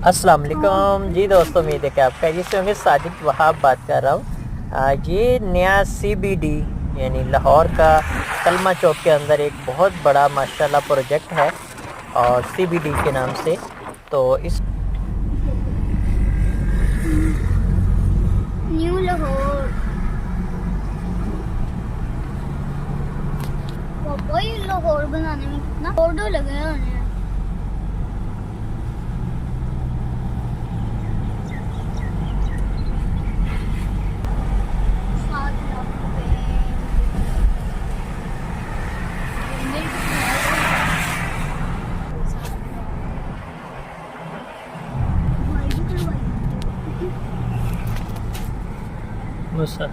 अस्सलाम वालेकुम जी दोस्तों, उम्मीद है कि आप खैरियत से होंगे। साजिद वहाब बात कर रहा हूँ। ये नया CBD यानी लाहौर का कलमा चौक के अंदर एक बहुत बड़ा माशाल्लाह प्रोजेक्ट है और CBD के नाम से। तो इस न्यू लाहौर पापा, ये लाहौर बनाने में कितना ऑर्डर लगे होने हैं। 7 लाख रुपए मुसा